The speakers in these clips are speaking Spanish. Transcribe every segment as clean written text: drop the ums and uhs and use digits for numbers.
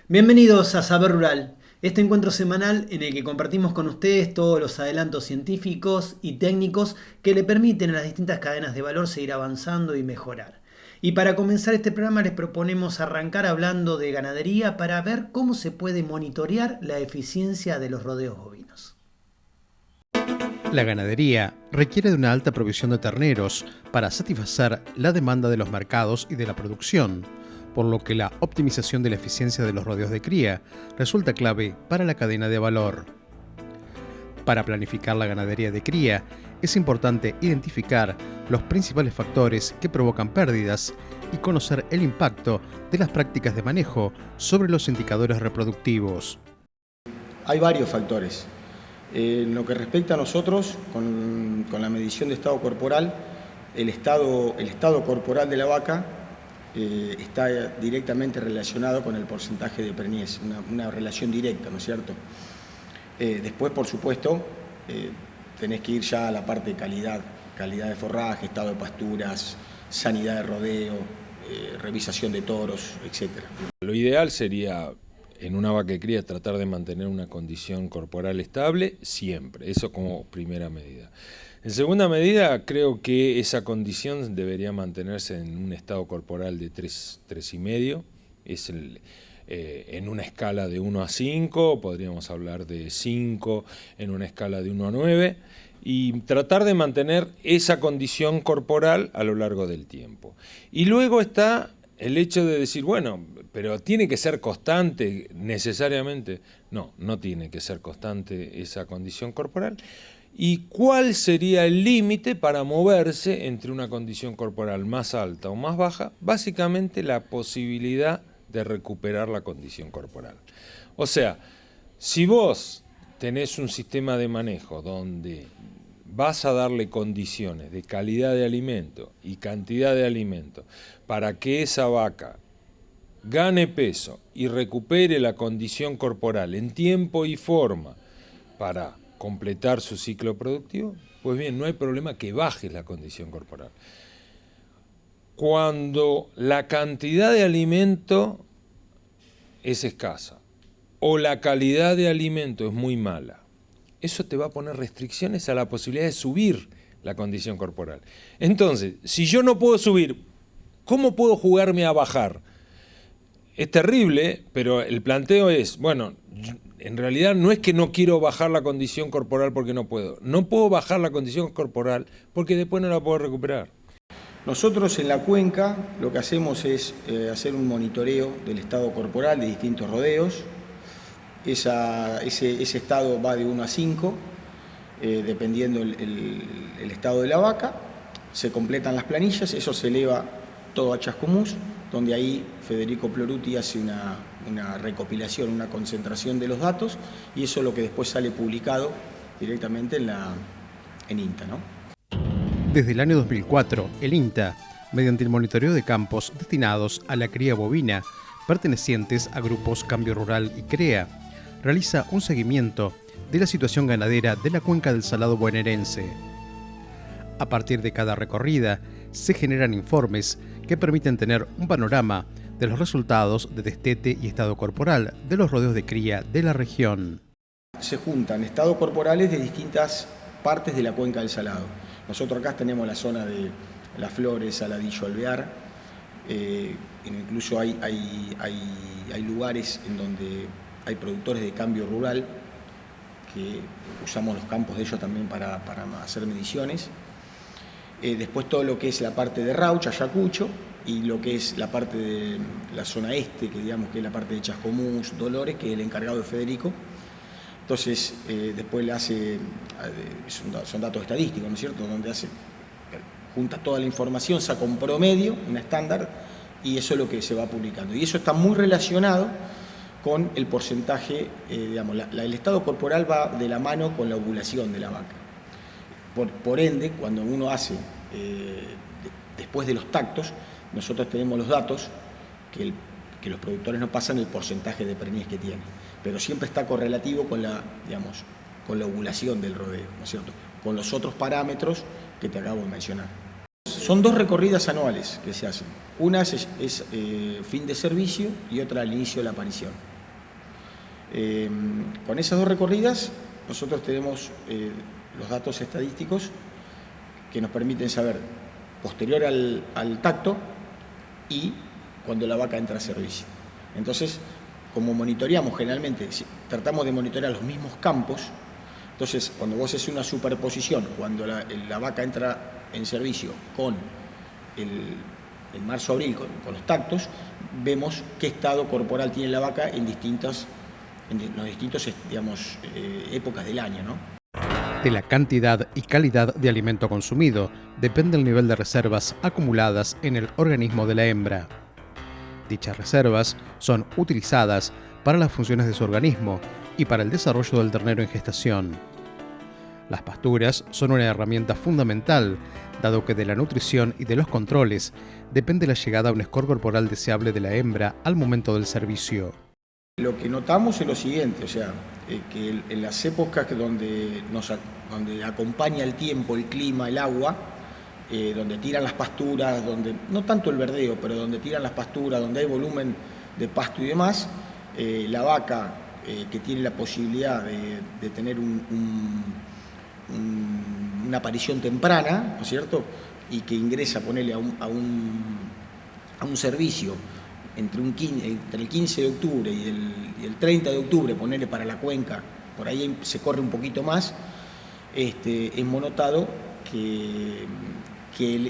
Bienvenidos a Saber Rural, este encuentro semanal en el que compartimos con ustedes todos los adelantos científicos y técnicos que le permiten a las distintas cadenas de valor seguir avanzando y mejorar. Y para comenzar este programa les proponemos arrancar hablando de ganadería para ver cómo se puede monitorear la eficiencia de los rodeos bovinos. La ganadería requiere de una alta provisión de terneros para satisfacer la demanda de los mercados y de la producción, por lo que la optimización de la eficiencia de los rodeos de cría resulta clave para la cadena de valor. Para planificar la ganadería de cría, es importante identificar los principales factores que provocan pérdidas y conocer el impacto de las prácticas de manejo sobre los indicadores reproductivos. Hay varios factores. En lo que respecta a nosotros, con la medición de estado corporal, el estado corporal de la vaca está directamente relacionado con el porcentaje de preñez, una relación directa, ¿no es cierto? Después, por supuesto, tenés que ir ya a la parte de calidad de forraje, estado de pasturas, sanidad de rodeo, revisación de toros, etc. Lo ideal sería, en una vaca de cría, tratar de mantener una condición corporal estable siempre, eso como primera medida. En segunda medida, creo que esa condición debería mantenerse en un estado corporal de 3,5, es en una escala de 1 a 5, podríamos hablar de 5 en una escala de 1 a 9, y tratar de mantener esa condición corporal a lo largo del tiempo. Y luego está el hecho de decir, bueno, pero ¿tiene que ser constante necesariamente? No, no tiene que ser constante esa condición corporal. ¿Y cuál sería el límite para moverse entre una condición corporal más alta o más baja? Básicamente la posibilidad de recuperar la condición corporal. O sea, si vos tenés un sistema de manejo donde vas a darle condiciones de calidad de alimento y cantidad de alimento para que esa vaca gane peso y recupere la condición corporal en tiempo y forma para completar su ciclo productivo, pues bien, no hay problema que bajes la condición corporal. Cuando la cantidad de alimento es escasa o la calidad de alimento es muy mala, eso te va a poner restricciones a la posibilidad de subir la condición corporal. Entonces, si yo no puedo subir, ¿cómo puedo jugarme a bajar? Es terrible, pero el planteo es, bueno, en realidad no es que no quiero bajar la condición corporal porque no puedo. No puedo bajar la condición corporal porque después no la puedo recuperar. Nosotros en la cuenca lo que hacemos es hacer un monitoreo del estado corporal de distintos rodeos. Ese estado va de 1 a 5, dependiendo el estado de la vaca. Se completan las planillas, eso se eleva todo a Chascomús, donde ahí Federico Ploruti hace una recopilación, una concentración de los datos, y eso es lo que después sale publicado directamente en INTA, ¿no? Desde el año 2004, el INTA, mediante el monitoreo de campos destinados a la cría bovina, pertenecientes a grupos Cambio Rural y CREA, realiza un seguimiento de la situación ganadera de la cuenca del Salado bonaerense. A partir de cada recorrida, se generan informes que permiten tener un panorama de los resultados de destete y estado corporal de los rodeos de cría de la región. Se juntan estados corporales de distintas partes de la cuenca del Salado. Nosotros acá tenemos la zona de Las Flores, Saladillo, Alvear, incluso hay lugares en donde hay productores de cambio rural que usamos los campos de ellos también para hacer mediciones. Después todo lo que es la parte de Rauch, Ayacucho, y lo que es la parte de la zona este, que digamos que es la parte de Chascomús, Dolores, que es el encargado de Federico. Entonces, después le hace, son datos estadísticos, ¿no es cierto?, donde junta toda la información, saca un promedio, un estándar, y eso es lo que se va publicando. Y eso está muy relacionado con el porcentaje, digamos, el estado corporal va de la mano con la ovulación de la vaca. Por ende, cuando uno hace, después de los tactos, nosotros tenemos los datos que los productores nos pasan el porcentaje de preñez que tiene, pero siempre está correlativo con la ovulación del rodeo, ¿no es cierto?, con los otros parámetros que te acabo de mencionar. Son 2 recorridas anuales que se hacen. Una es fin de servicio y otra al inicio de la aparición. Con esas 2 recorridas nosotros tenemos los datos estadísticos que nos permiten saber posterior al tacto y cuando la vaca entra a servicio. Entonces, como monitoreamos generalmente, tratamos de monitorear los mismos campos, entonces cuando vos haces una superposición, cuando la vaca entra en servicio con el marzo-abril, con los tactos, vemos qué estado corporal tiene la vaca en los distintos digamos, épocas del año, ¿no? De la cantidad y calidad de alimento consumido depende el nivel de reservas acumuladas en el organismo de la hembra. Dichas reservas son utilizadas para las funciones de su organismo y para el desarrollo del ternero en gestación. Las pasturas son una herramienta fundamental, dado que de la nutrición y de los controles depende la llegada a un score corporal deseable de la hembra al momento del servicio. Lo que notamos es lo siguiente, o sea, que en las épocas donde acompaña el tiempo, el clima, el agua, donde tiran las pasturas, donde no tanto el verdeo, pero donde tiran las pasturas, donde hay volumen de pasto y demás, la vaca que tiene la posibilidad de tener una aparición temprana, ¿no es cierto?, y que ingresa, ponerle a un servicio entre el 15 de octubre y el 30 de octubre, ponerle para la cuenca, por ahí se corre un poquito más, hemos notado que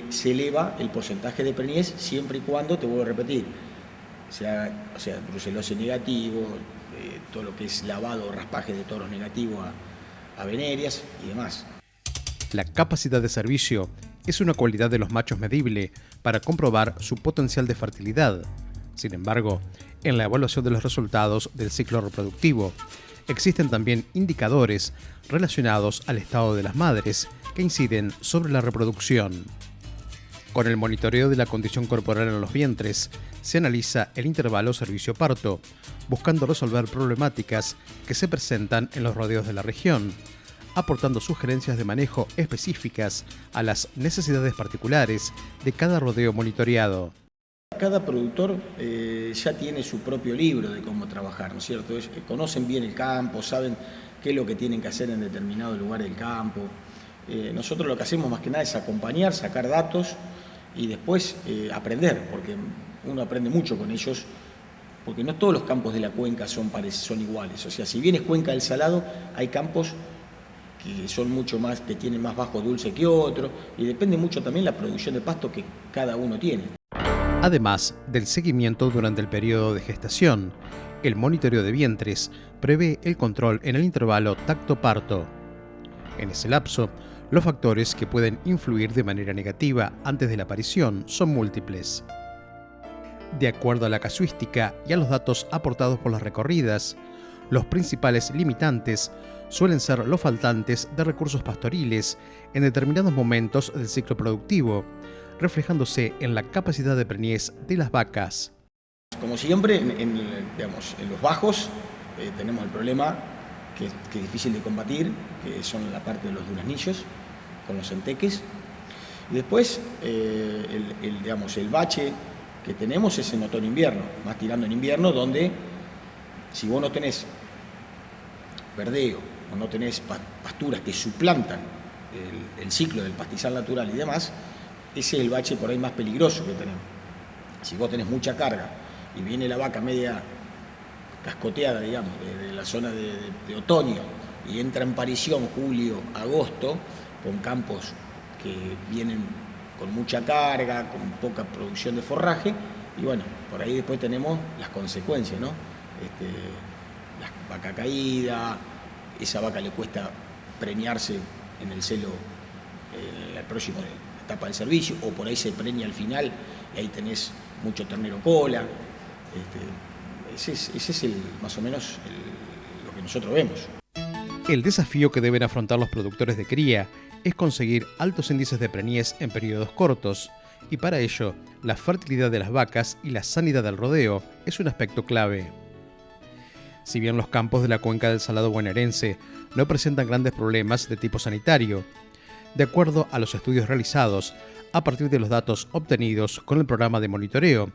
se eleva el porcentaje de preñez siempre y cuando, te vuelvo a repetir, sea brucelosis negativo, todo lo que es lavado o raspaje de toros negativos a venerias y demás. La capacidad de servicio es una cualidad de los machos medible para comprobar su potencial de fertilidad. Sin embargo, en la evaluación de los resultados del ciclo reproductivo, existen también indicadores relacionados al estado de las madres que inciden sobre la reproducción. Con el monitoreo de la condición corporal en los vientres, se analiza el intervalo servicio-parto, buscando resolver problemáticas que se presentan en los rodeos de la región, aportando sugerencias de manejo específicas a las necesidades particulares de cada rodeo monitoreado. Cada productor ya tiene su propio libro de cómo trabajar, ¿no es cierto? Conocen bien el campo, saben qué es lo que tienen que hacer en determinado lugar del campo. Nosotros lo que hacemos más que nada es acompañar, sacar datos y después aprender, porque uno aprende mucho con ellos, porque no todos los campos de la cuenca son iguales. O sea, si bien es cuenca del Salado, hay campos que son mucho más, que tienen más bajo dulce que otros, y depende mucho también la producción de pasto que cada uno tiene. Además del seguimiento durante el periodo de gestación, el monitoreo de vientres prevé el control en el intervalo tacto-parto. En ese lapso, los factores que pueden influir de manera negativa antes de la aparición son múltiples. De acuerdo a la casuística y a los datos aportados por las recorridas, los principales limitantes suelen ser los faltantes de recursos pastoriles en determinados momentos del ciclo productivo, reflejándose en la capacidad de preñez de las vacas. Como siempre, en los bajos tenemos el problema que es difícil de combatir, que son la parte de los duraznillos con los enteques. Y después, el bache que tenemos es en otoño-invierno, más tirando en invierno, donde si vos no tenés verdeo o no tenés pasturas que suplantan el ciclo del pastizal natural y demás, ese es el bache por ahí más peligroso que tenemos. Si vos tenés mucha carga y viene la vaca media cascoteada, digamos, de la zona de otoño y entra en parición julio, agosto, con campos que vienen con mucha carga, con poca producción de forraje, y bueno, por ahí después tenemos las consecuencias, ¿no? La vaca caída, esa vaca le cuesta preñarse en el celo en la próxima etapa del servicio, o por ahí se preña al final y ahí tenés mucho ternero cola. Ese es más o menos lo que nosotros vemos. El desafío que deben afrontar los productores de cría es conseguir altos índices de preñez en periodos cortos, y para ello, la fertilidad de las vacas y la sanidad del rodeo es un aspecto clave. Si bien los campos de la cuenca del Salado bonaerense no presentan grandes problemas de tipo sanitario, de acuerdo a los estudios realizados a partir de los datos obtenidos con el programa de monitoreo,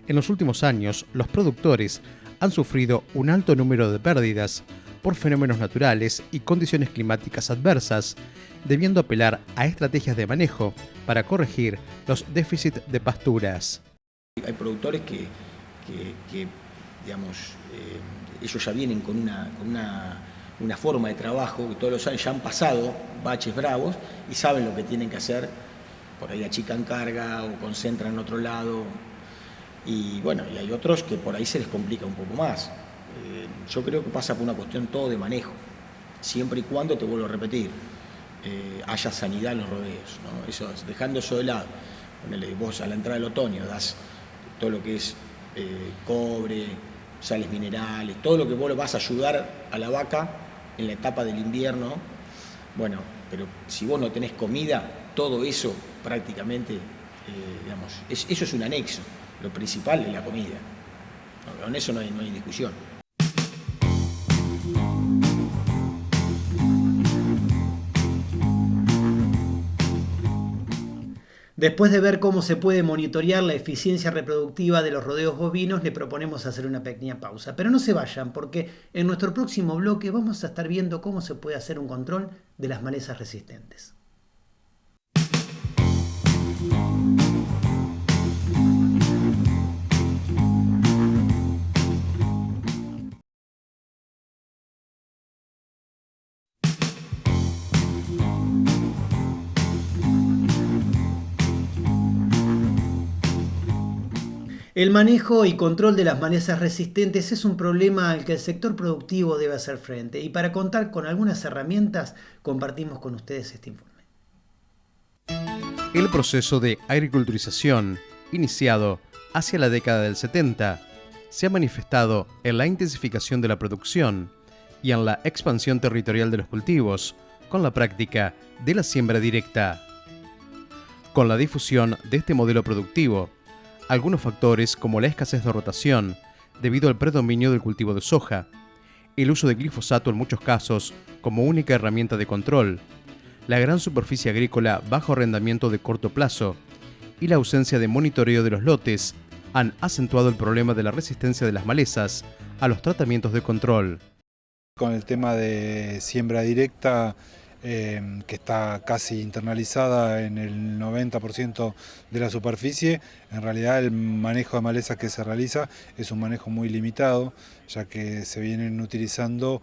en los últimos años los productores han sufrido un alto número de pérdidas por fenómenos naturales y condiciones climáticas adversas, debiendo apelar a estrategias de manejo para corregir los déficits de pasturas. Hay productores que digamos, ellos ya vienen con una forma de trabajo, que todos los años ya han pasado baches bravos y saben lo que tienen que hacer, por ahí achican carga o concentran en otro lado, y bueno, y hay otros que por ahí se les complica un poco más. Yo creo que pasa por una cuestión todo de manejo, siempre y cuando, te vuelvo a repetir, haya sanidad en los rodeos, ¿no? Eso, dejando eso de lado, ponele, vos a la entrada del otoño das todo lo que es cobre, sales minerales, todo lo que vos le vas a ayudar a la vaca en la etapa del invierno. Bueno, pero si vos no tenés comida, todo eso prácticamente, digamos, eso es un anexo. Lo principal es la comida. Con eso no hay discusión. Después de ver cómo se puede monitorear la eficiencia reproductiva de los rodeos bovinos, le proponemos hacer una pequeña pausa. Pero no se vayan, porque en nuestro próximo bloque vamos a estar viendo cómo se puede hacer un control de las malezas resistentes. El manejo y control de las malezas resistentes es un problema al que el sector productivo debe hacer frente, y para contar con algunas herramientas compartimos con ustedes este informe. El proceso de agriculturización, iniciado hacia la década del 70, se ha manifestado en la intensificación de la producción y en la expansión territorial de los cultivos, con la práctica de la siembra directa. Con la difusión de este modelo productivo, algunos factores como la escasez de rotación, debido al predominio del cultivo de soja, el uso de glifosato en muchos casos como única herramienta de control, la gran superficie agrícola bajo arrendamiento de corto plazo y la ausencia de monitoreo de los lotes han acentuado el problema de la resistencia de las malezas a los tratamientos de control. Con el tema de siembra directa, que está casi internalizada en el 90% de la superficie, en realidad el manejo de malezas que se realiza es un manejo muy limitado, ya que se vienen utilizando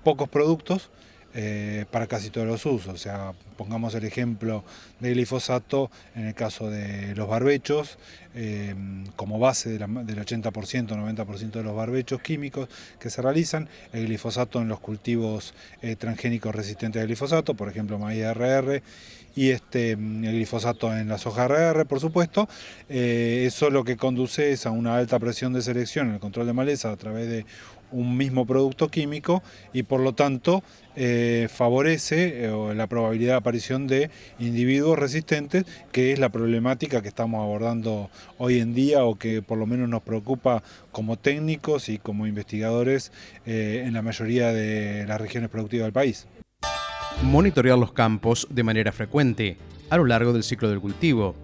pocos productos para casi todos los usos. O sea, pongamos el ejemplo del glifosato en el caso de los barbechos, como base del 80%, 90% de los barbechos químicos que se realizan, el glifosato en los cultivos transgénicos resistentes al glifosato, por ejemplo maíz RR, y el glifosato en la soja RR, por supuesto. Eso lo que conduce es a una alta presión de selección en el control de maleza a través de un mismo producto químico, y por lo tanto favorece la probabilidad de aparición de individuos resistentes, que es la problemática que estamos abordando hoy en día, o que por lo menos nos preocupa como técnicos y como investigadores en la mayoría de las regiones productivas del país. Monitorear los campos de manera frecuente a lo largo del ciclo del cultivo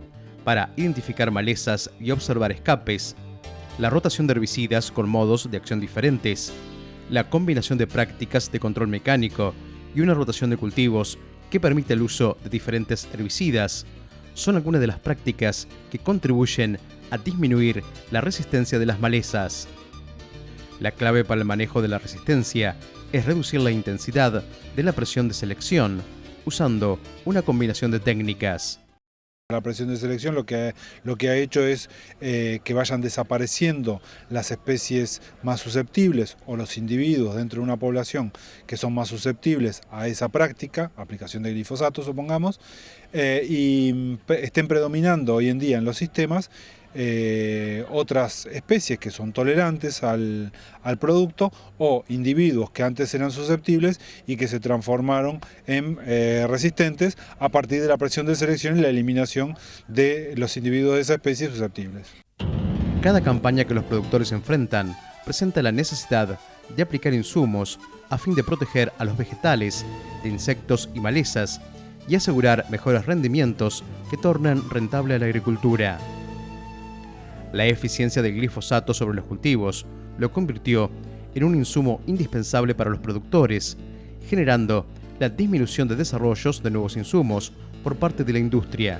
para identificar malezas y observar escapes, la rotación de herbicidas con modos de acción diferentes, la combinación de prácticas de control mecánico y una rotación de cultivos que permite el uso de diferentes herbicidas son algunas de las prácticas que contribuyen a disminuir la resistencia de las malezas. La clave para el manejo de la resistencia es reducir la intensidad de la presión de selección usando una combinación de técnicas. La presión de selección lo que ha hecho es que vayan desapareciendo las especies más susceptibles, o los individuos dentro de una población que son más susceptibles a esa práctica, aplicación de glifosato supongamos, y estén predominando hoy en día en los sistemas otras especies que son tolerantes al producto, o individuos que antes eran susceptibles y que se transformaron en resistentes a partir de la presión de selección y la eliminación de los individuos de esa especie susceptibles. Cada campaña que los productores enfrentan presenta la necesidad de aplicar insumos a fin de proteger a los vegetales de insectos y malezas y asegurar mejores rendimientos que tornan rentable a la agricultura. La eficiencia del glifosato sobre los cultivos lo convirtió en un insumo indispensable para los productores, generando la disminución de desarrollos de nuevos insumos por parte de la industria.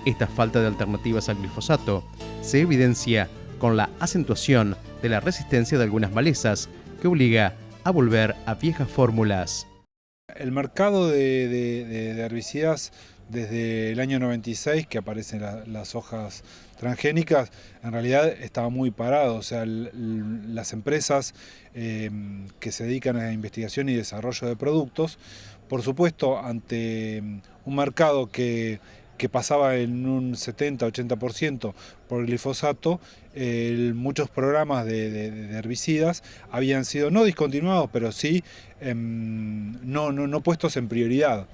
Esta falta de alternativas al glifosato se evidencia con la acentuación de la resistencia de algunas malezas que obliga a volver a viejas fórmulas. El mercado de herbicidas desde el año 96, que aparecen las hojas transgénicas, en realidad estaba muy parado. O sea, las empresas que se dedican a la investigación y desarrollo de productos, por supuesto, ante un mercado que pasaba en un 70-80% por glifosato, muchos programas de herbicidas habían sido no discontinuados, pero sí no puestos en prioridad.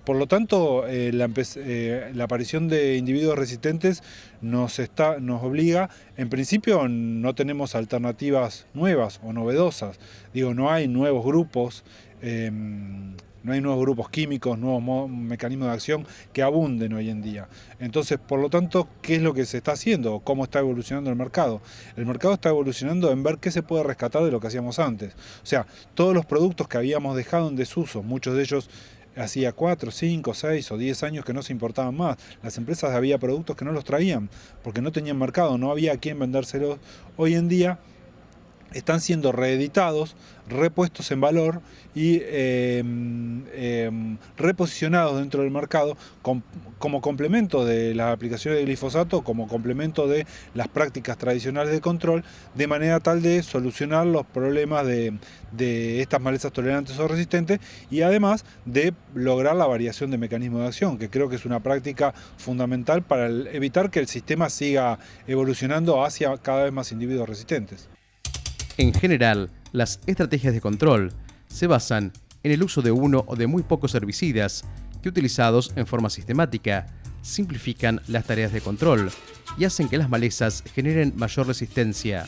Por lo tanto, la aparición de individuos resistentes nos obliga, en principio no tenemos alternativas nuevas o novedosas. Digo, no hay nuevos grupos. No hay nuevos grupos químicos, nuevos mecanismos de acción que abunden hoy en día. Entonces, por lo tanto, ¿qué es lo que se está haciendo? ¿Cómo está evolucionando el mercado? El mercado está evolucionando en ver qué se puede rescatar de lo que hacíamos antes. O sea, todos los productos que habíamos dejado en desuso, muchos de ellos hacía 4, 5, 6 o 10 años que no se importaban más. Las empresas había productos que no los traían porque no tenían mercado, no había a quién vendérselos. Hoy en día están siendo reeditados, repuestos en valor y reposicionados dentro del mercado como complemento de las aplicaciones de glifosato, como complemento de las prácticas tradicionales de control, de manera tal de solucionar los problemas de estas malezas tolerantes o resistentes y además de lograr la variación de mecanismos de acción, que creo que es una práctica fundamental para evitar que el sistema siga evolucionando hacia cada vez más individuos resistentes. En general, las estrategias de control se basan en el uso de uno o de muy pocos herbicidas que, utilizados en forma sistemática, simplifican las tareas de control y hacen que las malezas generen mayor resistencia.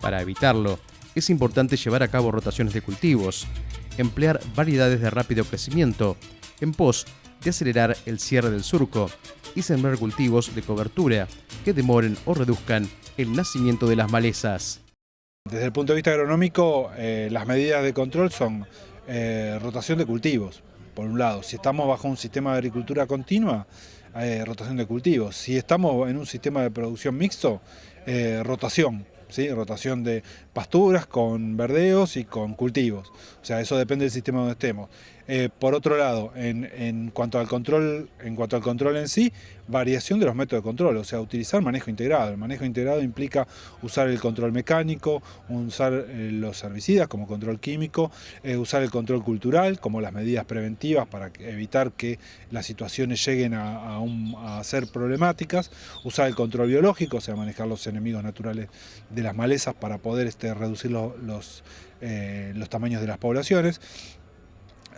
Para evitarlo, es importante llevar a cabo rotaciones de cultivos, emplear variedades de rápido crecimiento en pos de acelerar el cierre del surco y sembrar cultivos de cobertura que demoren o reduzcan el nacimiento de las malezas. Desde el punto de vista agronómico, las medidas de control son rotación de cultivos, por un lado. Si estamos bajo un sistema de agricultura continua, rotación de cultivos. Si estamos en un sistema de producción mixto, rotación. ¿Sí? Rotación de pasturas con verdeos y con cultivos. O sea, eso depende del sistema donde estemos. Por otro lado, en cuanto al control en sí, variación de los métodos de control, o sea, utilizar manejo integrado. El manejo integrado implica usar el control mecánico, usar los herbicidas como control químico, usar el control cultural como las medidas preventivas para evitar que las situaciones lleguen a ser problemáticas, usar el control biológico, o sea, manejar los enemigos naturales de las malezas para poder reducir los tamaños de las poblaciones.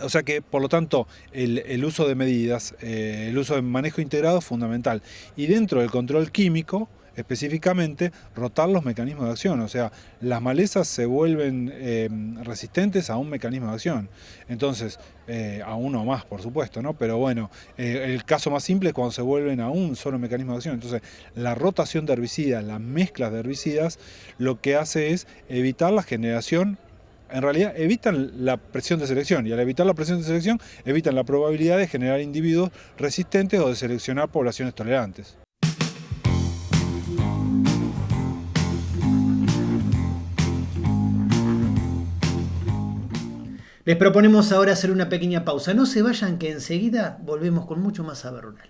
O sea que, por lo tanto, el uso de medidas, el uso de manejo integrado es fundamental. Y dentro del control químico, específicamente, rotar los mecanismos de acción. O sea, las malezas se vuelven resistentes a un mecanismo de acción. Entonces, a uno más, por supuesto, ¿no? Pero bueno, el caso más simple es cuando se vuelven a un solo mecanismo de acción. Entonces, la rotación de herbicidas, las mezclas de herbicidas, lo que hace es evitar la generación. En realidad evitan la presión de selección y al evitar la presión de selección evitan la probabilidad de generar individuos resistentes o de seleccionar poblaciones tolerantes. Les proponemos ahora hacer una pequeña pausa. No se vayan, que enseguida volvemos con mucho más Saber Rural.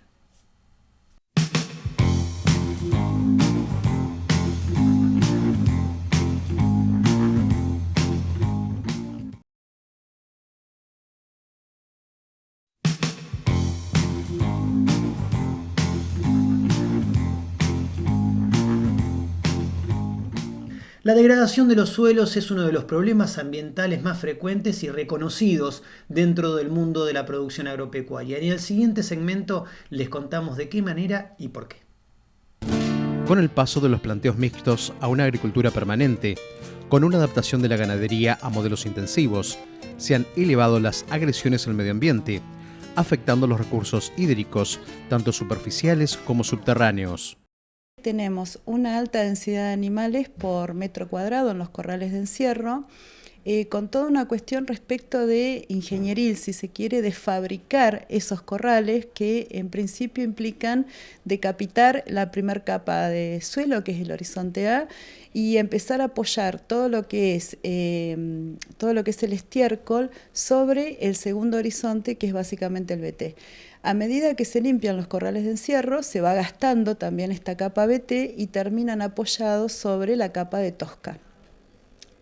La degradación de los suelos es uno de los problemas ambientales más frecuentes y reconocidos dentro del mundo de la producción agropecuaria. En el siguiente segmento les contamos de qué manera y por qué. Con el paso de los planteos mixtos a una agricultura permanente, con una adaptación de la ganadería a modelos intensivos, se han elevado las agresiones al medio ambiente, afectando los recursos hídricos, tanto superficiales como subterráneos. Tenemos una alta densidad de animales por metro cuadrado en los corrales de encierro, con toda una cuestión respecto de ingenieril, si se quiere, de fabricar esos corrales que en principio implican decapitar la primera capa de suelo, que es el horizonte A, y empezar a apoyar todo lo que es el estiércol sobre el segundo horizonte, que es básicamente el BT. A medida que se limpian los corrales de encierro, se va gastando también esta capa BT y terminan apoyados sobre la capa de tosca.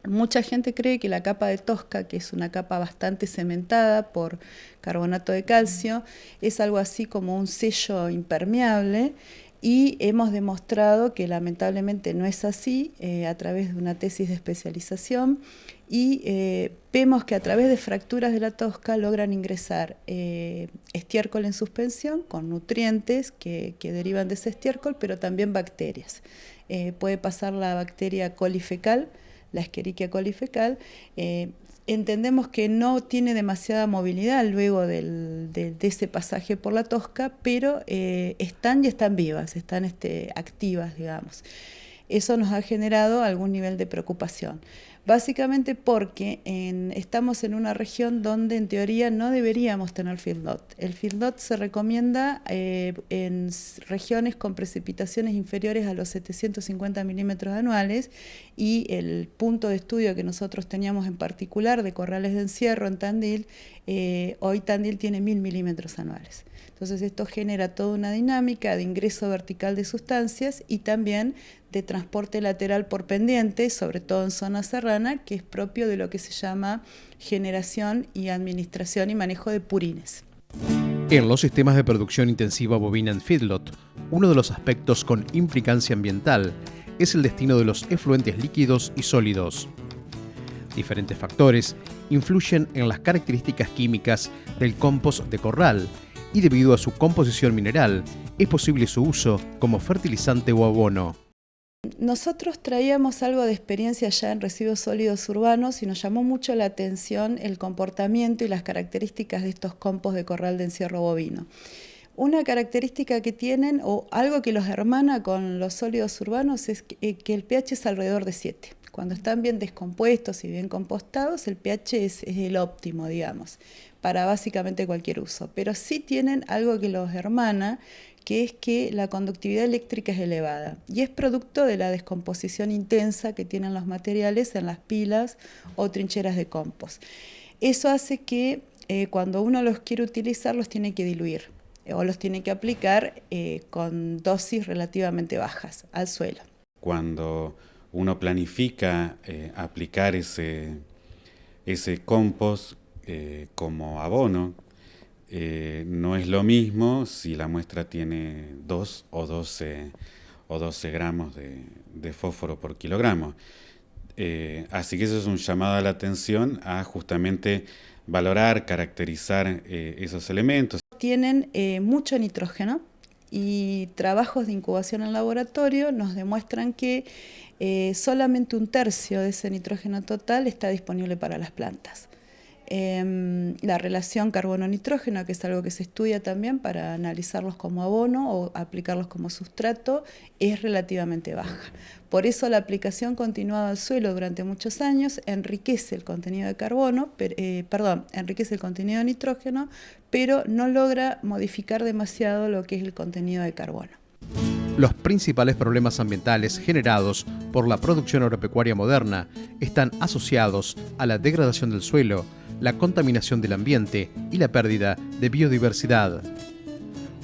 Mucha gente cree que la capa de tosca, que es una capa bastante cementada por carbonato de calcio, es algo así como un sello impermeable, y hemos demostrado que lamentablemente no es así a través de una tesis de especialización, y vemos que a través de fracturas de la tosca logran ingresar estiércol en suspensión con nutrientes que derivan de ese estiércol, pero también bacterias. Puede pasar la bacteria colifecal, la Escherichia coli fecal. Entendemos que no tiene demasiada movilidad luego de ese pasaje por la tosca, pero están vivas, están activas, digamos. Eso nos ha generado algún nivel de preocupación. Básicamente porque estamos en una región donde en teoría no deberíamos tener feedlot. El feedlot se recomienda en regiones con precipitaciones inferiores a los 750 milímetros anuales, y el punto de estudio que nosotros teníamos en particular de corrales de encierro en Tandil, hoy Tandil tiene 1000 milímetros anuales. Entonces esto genera toda una dinámica de ingreso vertical de sustancias y también de transporte lateral por pendiente, sobre todo en zona serrana, que es propio de lo que se llama generación y administración y manejo de purines. En los sistemas de producción intensiva bovina en feedlot, uno de los aspectos con implicancia ambiental es el destino de los efluentes líquidos y sólidos. Diferentes factores influyen en las características químicas del compost de corral, y debido a su composición mineral, es posible su uso como fertilizante o abono. Nosotros traíamos algo de experiencia ya en residuos sólidos urbanos y nos llamó mucho la atención el comportamiento y las características de estos compost de corral de encierro bovino. Una característica que tienen, o algo que los hermana con los sólidos urbanos, es que el pH es alrededor de 7. Cuando están bien descompuestos y bien compostados, el pH es el óptimo, digamos, para básicamente cualquier uso. Pero sí tienen algo que los hermana, que es que la conductividad eléctrica es elevada, y es producto de la descomposición intensa que tienen los materiales en las pilas o trincheras de compost. Eso hace que cuando uno los quiere utilizar, los tiene que diluir o los tiene que aplicar con dosis relativamente bajas al suelo. Cuando uno planifica aplicar ese compost como abono, no es lo mismo si la muestra tiene 2 o 12 gramos de fósforo por kilogramo. Así que eso es un llamado a la atención a justamente valorar, caracterizar esos elementos. Tienen mucho nitrógeno, y trabajos de incubación en laboratorio nos demuestran que solamente 1/3 de ese nitrógeno total está disponible para las plantas. La relación carbono-nitrógeno, que es algo que se estudia también para analizarlos como abono o aplicarlos como sustrato, es relativamente baja. Por eso la aplicación continuada al suelo durante muchos años enriquece el contenido de enriquece el contenido de nitrógeno, pero no logra modificar demasiado lo que es el contenido de carbono. Los principales problemas ambientales generados por la producción agropecuaria moderna están asociados a la degradación del suelo, la contaminación del ambiente y la pérdida de biodiversidad.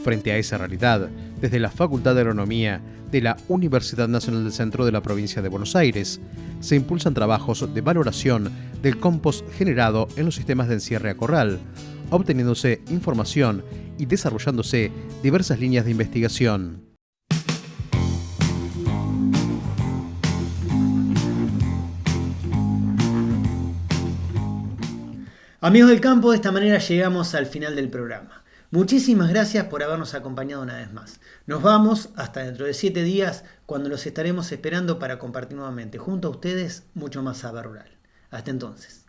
Frente a esa realidad, desde la Facultad de Agronomía de la Universidad Nacional del Centro de la Provincia de Buenos Aires, se impulsan trabajos de valoración del compost generado en los sistemas de encierre a corral, obteniéndose información y desarrollándose diversas líneas de investigación. Amigos del campo, de esta manera llegamos al final del programa. Muchísimas gracias por habernos acompañado una vez más. Nos vamos hasta dentro de 7 días, cuando los estaremos esperando para compartir nuevamente junto a ustedes mucho más Saber Rural. Hasta entonces.